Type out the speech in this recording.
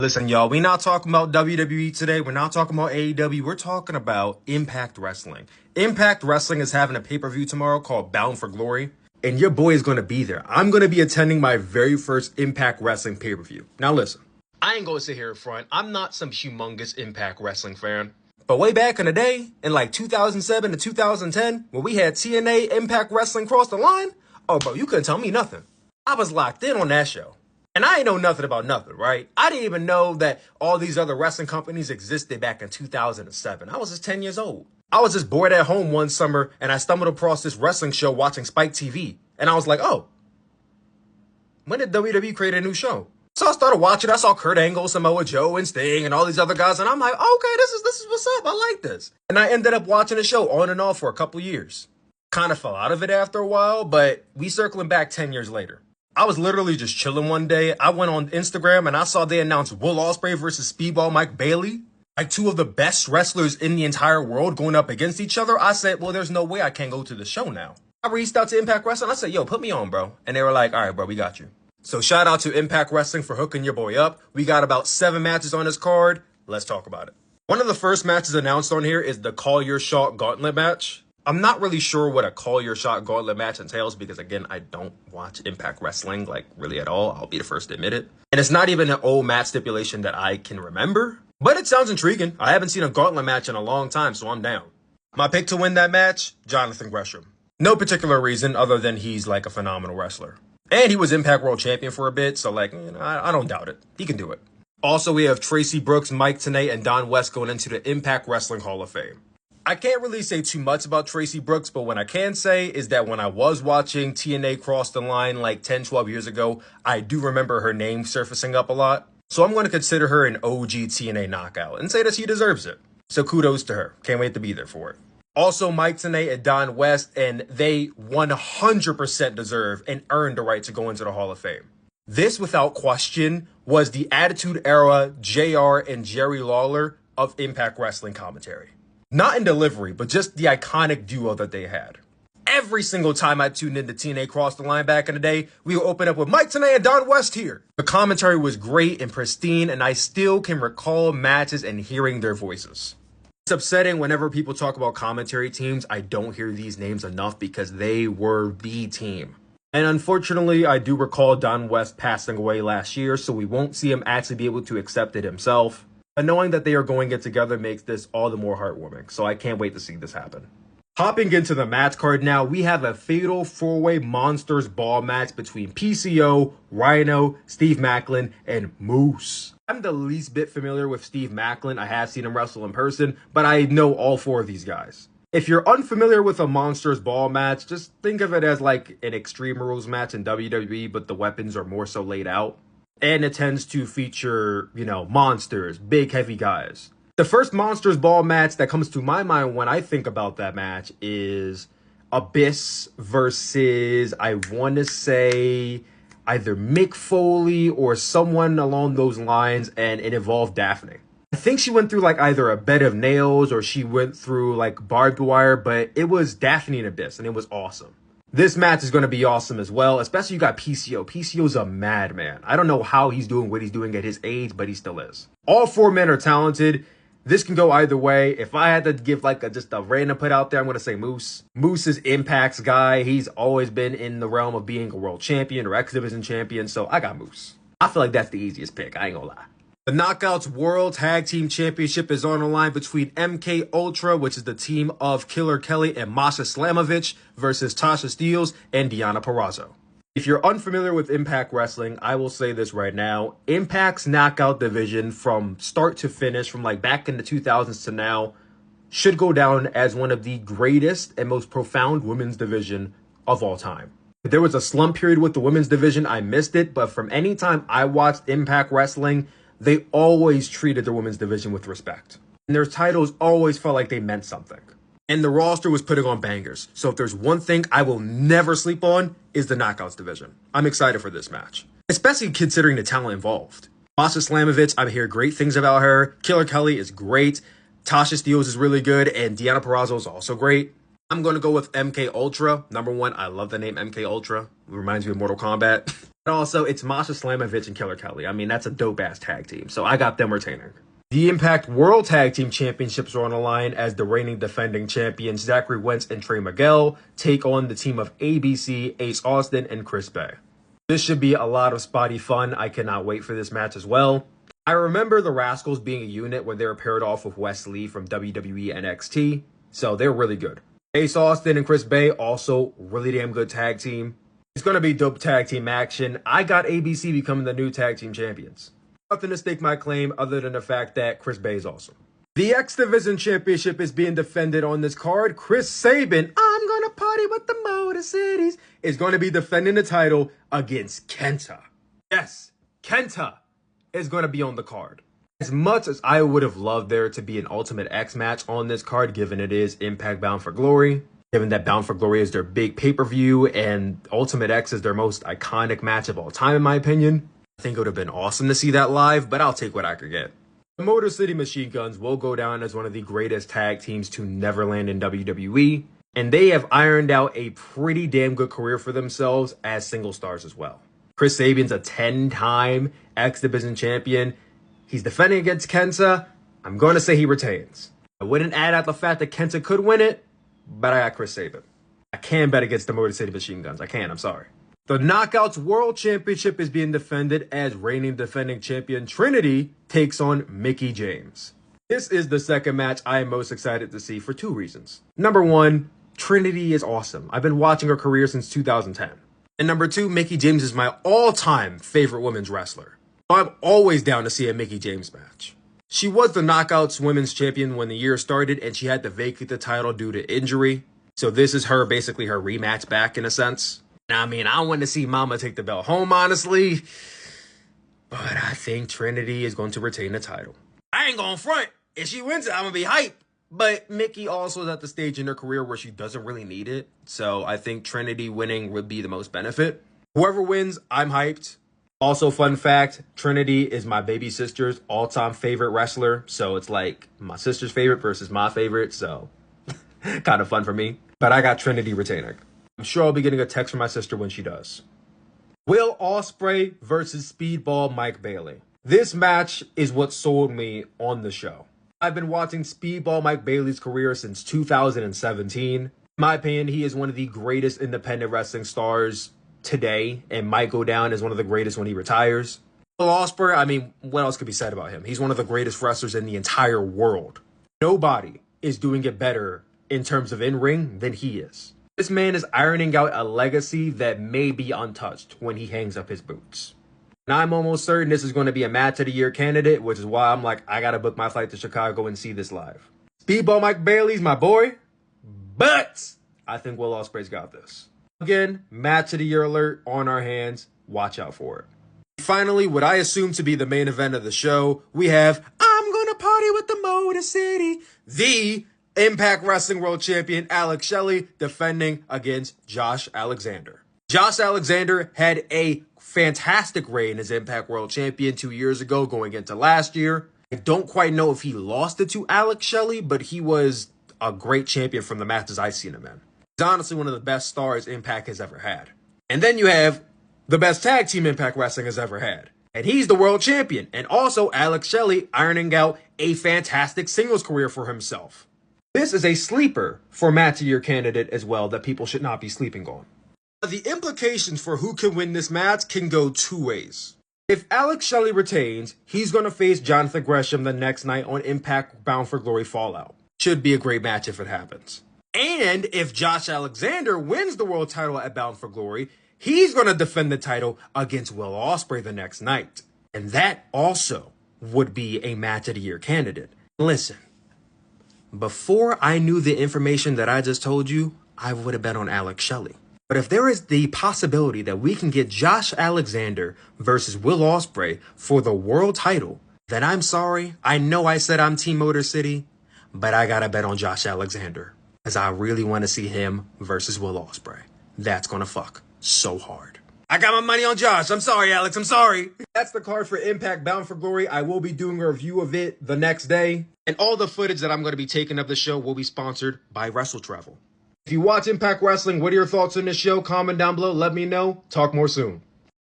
Listen, y'all, we're not talking about WWE today. We're not talking about AEW. We're talking about Impact Wrestling. Impact Wrestling is having a pay-per-view tomorrow called Bound for Glory, and your boy is going to be there. I'm going to be attending my very first Impact Wrestling pay-per-view. Now listen, I ain't going to sit here in front. I'm not some humongous Impact Wrestling fan. But way back in the day, in like 2007 to 2010, when we had TNA Impact Wrestling cross the line, oh, bro, you couldn't tell me nothing. I was locked in on that show. And I ain't know nothing about nothing, right? I didn't even know that all these other wrestling companies existed back in 2007. I was just 10 years old. I was just bored at home one summer and I stumbled across this wrestling show watching Spike TV. And I was like, oh, when did WWE create a new show? So I started watching. I saw Kurt Angle, Samoa Joe, and Sting, and all these other guys. And I'm like, okay, this is what's up. I like this. And I ended up watching the show on and off for a couple years. Kind of fell out of it after a while, but we circling back 10 years later. I was literally just chilling one day. I went on Instagram and I saw they announced Will Ospreay versus Speedball Mike Bailey. Like two of the best wrestlers in the entire world going up against each other. I said, well, there's no way I can't go to the show now. I reached out to Impact Wrestling. I said, yo, put me on, bro. And they were like, all right, bro, we got you. So shout out to Impact Wrestling for hooking your boy up. We got about 7 matches on this card. Let's talk about it. One of the first matches announced on here is the Call Your Shot Gauntlet match. I'm not really sure what a Call Your Shot Gauntlet match entails because, again, I don't watch Impact Wrestling, like, really at all. I'll be the first to admit it. And it's not even an old match stipulation that I can remember. But it sounds intriguing. I haven't seen a Gauntlet match in a long time, so I'm down. My pick to win that match, Jonathan Gresham. No particular reason other than he's, like, a phenomenal wrestler. And he was Impact World Champion for a bit, so, like, you know, I don't doubt it. He can do it. Also, we have Tracy Brooks, Mike Tenay, and Don West going into the Impact Wrestling Hall of Fame. I can't really say too much about Tracy Brooks, but what I can say is that when I was watching TNA cross the line like 10, 12 years ago, I do remember her name surfacing up a lot. So I'm going to consider her an OG TNA knockout and say that she deserves it. So kudos to her. Can't wait to be there for it. Also, Mike Tenay and Don West, and they 100% deserve and earned the right to go into the Hall of Fame. This, without question, was the Attitude Era JR and Jerry Lawler of Impact Wrestling commentary. Not in delivery, but just the iconic duo that they had. Every single time I tuned into TNA Cross the Line back in the day, we would open up with Mike Tenay and Don West here. The commentary was great and pristine, and I still can recall matches and hearing their voices. It's upsetting whenever people talk about commentary teams, I don't hear these names enough because they were the team. And unfortunately, I do recall Don West passing away last year, so we won't see him actually be able to accept it himself. But knowing that they are going it together makes this all the more heartwarming, so I can't wait to see this happen. Hopping into the match card now, we have a fatal 4-way Monsters Ball match between PCO, Rhino, Steve Maclin, and Moose. I'm the least bit familiar with Steve Maclin. I have seen him wrestle in person, but I know all 4 of these guys. If you're unfamiliar with a Monsters Ball match, just think of it as like an Extreme Rules match in WWE, but the weapons are more so laid out. And it tends to feature, you know, monsters, big, heavy guys. The first Monsters Ball match that comes to my mind when I think about that match is Abyss versus, I want to say, either Mick Foley or someone along those lines, and it involved Daphne. I think she went through, like, either a bed of nails or she went through, like, barbed wire, but it was Daphne and Abyss, and it was awesome. This match is going to be awesome as well, especially you got PCO. PCO's a madman. I don't know how he's doing what he's doing at his age, but he still is. All 4 men are talented. This can go either way. If I had to give like just a random put out there, I'm going to say Moose. Moose is Impact's guy. He's always been in the realm of being a world champion or X Division champion, so I got Moose. I feel like that's the easiest pick. I ain't going to lie. The Knockouts World Tag Team Championship is on the line between MK Ultra, which is the team of Killer Kelly and Masha Slamovich, versus Tasha Steelz and Deonna Purrazzo. If you're unfamiliar with Impact Wrestling, I will say this right now. Impact's Knockout division from start to finish, from like back in the 2000s to now, should go down as one of the greatest and most profound women's division of all time. There was a slump period with the women's division. I missed it, but from any time I watched Impact Wrestling, they always treated the women's division with respect. And their titles always felt like they meant something. And the roster was putting on bangers. So if there's one thing I will never sleep on, is the Knockouts division. I'm excited for this match, especially considering the talent involved. Masha Slamovich, I hear great things about her. Killer Kelly is great. Tasha Steelz is really good. And Deonna Purrazzo is also great. I'm going to go with MK Ultra. Number one, I love the name MK Ultra. It reminds me of Mortal Kombat. And also, it's Masha Slamovich and Killer Kelly. I mean, that's a dope-ass tag team. So I got them retaining. The Impact World Tag Team Championships are on the line as the reigning defending champions Zachary Wentz and Trey Miguel take on the team of ABC, Ace Austin, and Chris Bay. This should be a lot of spotty fun. I cannot wait for this match as well. I remember the Rascals being a unit where they were paired off with Wes Lee from WWE NXT, so they're really good. Ace Austin and Chris Bay, also really damn good tag team. It's going to be dope tag team action. I got ABC becoming the new tag team champions. Nothing to stake my claim other than the fact that Chris Bay is awesome. The X Division Championship is being defended on this card. Chris Sabin, I'm going to party with the Motor Cities, is going to be defending the title against Kenta. Yes, Kenta is going to be on the card. As much as I would have loved there to be an Ultimate X match on this card, given it is Impact Bound for Glory, given that Bound for Glory is their big pay-per-view and Ultimate X is their most iconic match of all time, in my opinion, I think it would have been awesome to see that live, but I'll take what I could get. The Motor City Machine Guns will go down as one of the greatest tag teams to never land in WWE, and they have ironed out a pretty damn good career for themselves as single stars as well. Chris Sabin's a 10-time X Division champion. He's defending against Kenta. I'm going to say he retains. I wouldn't add out the fact that Kenta could win it, but I got Chris Sabin. I can bet against the Motor City Machine Guns. I can, I'm sorry. The Knockouts World Championship is being defended as reigning defending champion Trinity takes on Mickie James. This is the second match I am most excited to see for two reasons. Number one, Trinity is awesome. I've been watching her career since 2010. And number two, Mickie James is my all-time favorite women's wrestler. So I'm always down to see a Mickie James match. She was the Knockouts Women's Champion when the year started, and she had to vacate the title due to injury. So this is her, basically her rematch back in a sense. I mean, I want to see Mama take the belt home, honestly. But I think Trinity is going to retain the title. I ain't going front. If she wins it, I'm going to be hyped. But Mickie also is at the stage in her career where she doesn't really need it. So I think Trinity winning would be the most benefit. Whoever wins, I'm hyped. Also, fun fact, Trinity is my baby sister's all-time favorite wrestler. So it's like my sister's favorite versus my favorite. So kind of fun for me. But I got Trinity retaining. I'm sure I'll be getting a text from my sister when she does. Will Ospreay versus Speedball Mike Bailey. This match is what sold me on the show. I've been watching Speedball Mike Bailey's career since 2017. In my opinion, he is one of the greatest independent wrestling stars today and might go down as one of the greatest when he retires. Will Ospreay, I mean, what else could be said about him? He's one of the greatest wrestlers in the entire world. Nobody is doing it better in terms of in-ring than he is. This man is ironing out a legacy that may be untouched when he hangs up his boots. And I'm almost certain this is going to be a match of the year candidate, which is why I'm like, I got to book my flight to Chicago and see this live. Speedball Mike Bailey's my boy, but I think Will Ospreay's got this. Again, match of the year alert on our hands. Watch out for it. Finally, what I assume to be the main event of the show, we have I'm Gonna Party with the Motor City, the Impact Wrestling World Champion Alex Shelley defending against Josh Alexander. Josh Alexander had a fantastic reign as Impact World Champion 2 years ago going into last year. I don't quite know if he lost it to Alex Shelley, but he was a great champion from the matches I've seen him in. He's honestly one of the best stars Impact has ever had. And then you have the best tag team Impact Wrestling has ever had. And he's the world champion. And also Alex Shelley ironing out a fantastic singles career for himself. This is a sleeper for match of year candidate as well that people should not be sleeping on. The implications for who can win this match can go two ways. If Alex Shelley retains, he's going to face Jonathan Gresham the next night on Impact Bound for Glory Fallout. Should be a great match if it happens. And if Josh Alexander wins the world title at Bound for Glory, he's going to defend the title against Will Ospreay the next night. And that also would be a match of the year candidate. Listen. Before I knew the information that I just told you, I would have bet on Alex Shelley. But if there is the possibility that we can get Josh Alexander versus Will Ospreay for the world title, then I'm sorry. I know I said I'm Team Motor City, but I gotta bet on Josh Alexander. As I really want to see him versus Will Ospreay. That's gonna fuck so hard. I got my money on Josh. I'm sorry, Alex. I'm sorry. That's the card for Impact Bound for Glory. I will be doing a review of it the next day. And all the footage that I'm going to be taking of the show will be sponsored by Wrestle Travel. If you watch Impact Wrestling, what are your thoughts on this show? Comment down below. Let me know. Talk more soon.